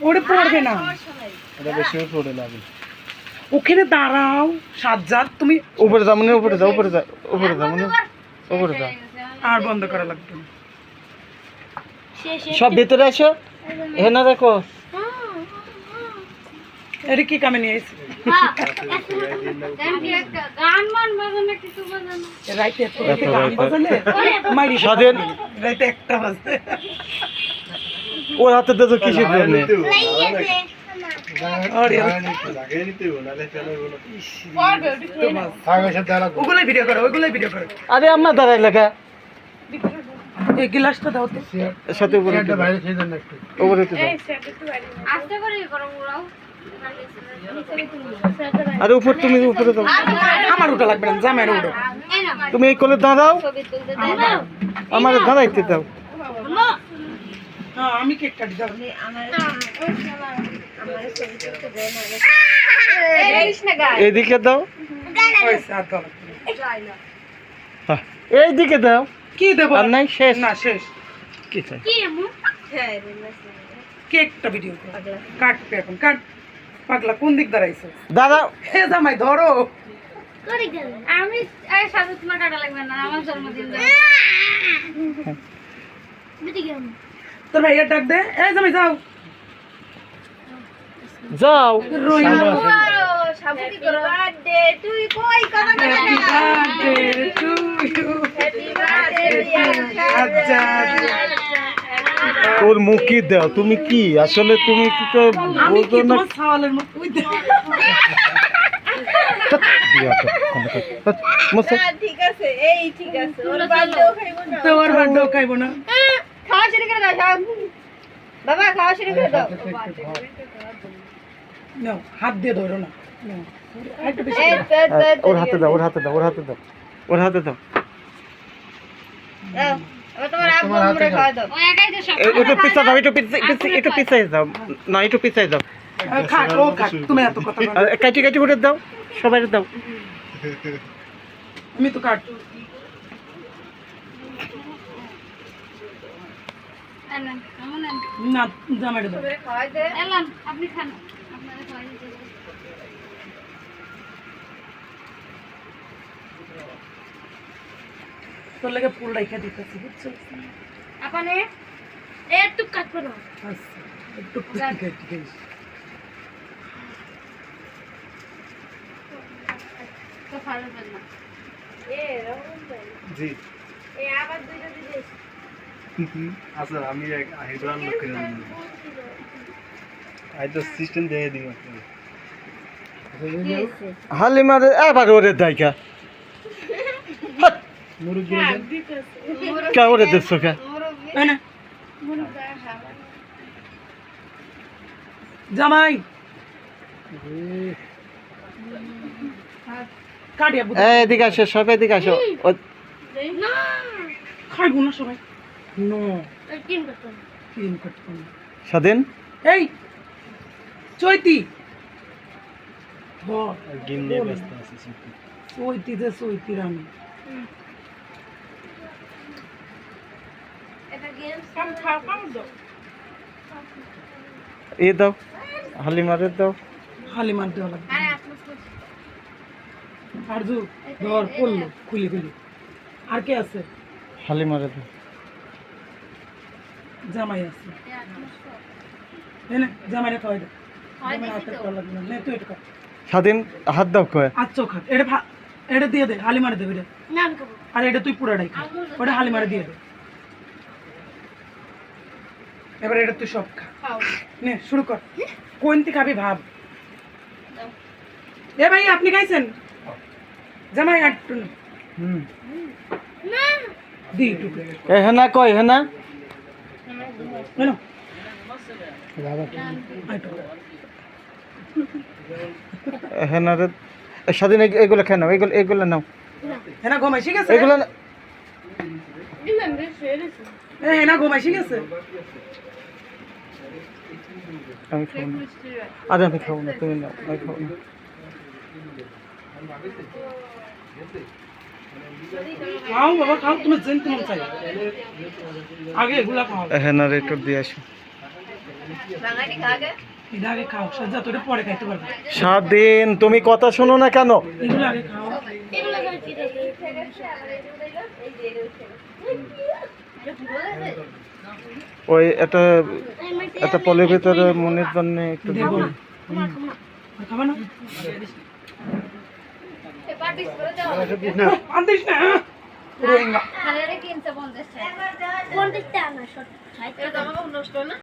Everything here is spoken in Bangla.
ওরে পড়বে না, এটা বেশি পড়ে লাগে। ওখানে দাঁড়াও সাজ্জাদ, তুমি উপরে যাও মানে, উপরে যাও, উপরে যাও, উপরে যাও মানে, উপরে যাও। আর বন্ধ করা লাগবে না। সব ভিতরে আসো, এখানে দেখো। এটা কি কামে নিয়ে এসেছি? রাইতে এত রাইতে গান বাজালে মাইরি স্বাধীন। রাইতে একটা বাজে। ওর হাতে দেখো কিসের জন্য। ওগুলাই ভিডিও করো, ওইগুলাই ভিডিও করো। আরে আমার দাঁড়াই লেখা এই গ্লাসটা দাও তো। সাথে উপরে উপরে তো দাও। আরে উপর, তুমি উপরে দাও। আমার ওটা লাগবে না, জামাইয়ের ওটা। তুমি এই কোলে দাঁড়াও, আমার দাঁড়াইতে দাও। হ্যাঁ, আমি কেক কাটি দাও। এইদিকে দাও, পয়সা আর দাও। হ্যাঁ, এইদিকে দাও। কি দেবো? আর নাই, শেষ। না শেষ। কি চাই? কেকটা ভিডিও করো। কাটবে এখন, কাট। পাগলা কোন দিক দাঁড়াইছে? দাঁড়াও। হে জামাই ধরো। আমি সাথে তোমার কাটা লাগবে না, আমার জন্মদিন তোর ভাইয়া ডাক দে। এই জামাই যাও। যাও। রইল। সাবুকি করো বার্থডে তুই কই কথা বলে Happy birthday to you. Happy birthday আচ্ছা। তোর মুখে দাও। তুমি কি আসলে, তুমি কি তো আমি কি বলতো না। তোমার সাওয়ালের মতো ওই দে। ঠিক আছে, এই ঠিক আছে, ওর বার্থডে খাইবো না, তোর বার্থডে খাইবো না। খাওয়া শুরু করে দাও সব। বাবা খাওয়া শুরু করে দাও। নাও, হাত দিয়ে ধরো না। নাও, আরেকটু বেশি এই করো। ওর হাতে দাও, ওর হাতে দাও, ওর হাতে দাও, ওর হাতে দাও। দাও, এবার তোমার আব্বু আমরে খাওয়া দাও। ও একাই তো সব। একটু পিছা দাও, একটু একটু পিছাই দাও। না, একটু পিছাই দাও। খাক, ও খাক, তুমি এত কথা বলো। আর কাটি কাটি করে দাও, সবাই দাও। আমি তো কাট। আনেন, আমন আনেন। না, জামাইটা দাও। খাওয়া দে। এলান, আপনি খান। আপনারা খাওয়া দিতে। তোর লাগে ফুল রাইখা দিতেছি, বুঝছো? আপনে একটু কাট করো। আচ্ছা, একটু কেটে কেটে। তো ভালো না। এ রকম তাই। জি এ আবার দুইটা দিস। আচ্ছা, আমি হাইড্রাল লোক করে দিই। আই তো সিস্টেম দিয়ে দিই। হালি মারে এবার ওরে দাইকা মুরগি কে ওরে দেখছো কে? এই না, জামাই কাটিয়া বুঝ। এদিকে আসো, সব এদিকে আসো। না খাইবো না সবাই। নো, তিন করতে তিন কাটবো না। স্বাধীন। এই চৈতি গেম নিয়ে ব্যস্ত আছি। চৈতিতে চৈতির আমি এটা গেম এ দাও, হালি মারে দাও। হালি মার দেওয়া লাগবে। আরে আপনি আর ধর পড়লো খুলি খুলি। আর কে আছে? হালি মারে দাও। জামাই আছে। এই না, জামাইরে খাওয়াই দে। জামাই হাতে খাওয়া লাগবে না। নে তুই এটা খা। স্বাধীন হাত দাও কয়। আচ্ছা খা। এটা দিয়ে দে, হালি মারে দেবে রে। নাম করব আর এটা তুই পুরাটাই খা। ওটা হালি মারে দিয়ে দে। এবার এটা তুই সব খা। খাও নে শুরু কর। কোনটি খাবি ভাব। এ ভাই আপনি খাইছেন? জামাই একটু নে। না দি টুকু। এ হেনা কয়, হেনা কেন? আইটো। হেনা রে। স্বাধীন এগুলো খেয়ে নাও, এগুলো এগুলো নাও, হেনা ঘুমাই শিখেছে? এগুলো দিলাম রে শেরেছে এ হেনা ঘুমাই শিখেছে? আমি খাবো না। আরে আমি খাবো না, তুমি নাও, আমি খাবো না। খাও বাবা খাও, তুমি যেন তোমার চাই। আগে এগুলা খাও। হেনা রে একটু দিয়ে আসো। এটা আগে খাও সজ্জা তোরে পরে খাইতে পারবে স্বাধীন তুমি কথা শোনো না কেন? এগুলো আগে খাও ওই একটা পলের ভিতরে মনের জন্য একটু দেবো খাবা না আনতিস না রোহিঙ্গা কিনছে 50 টাকা 50 টাকা না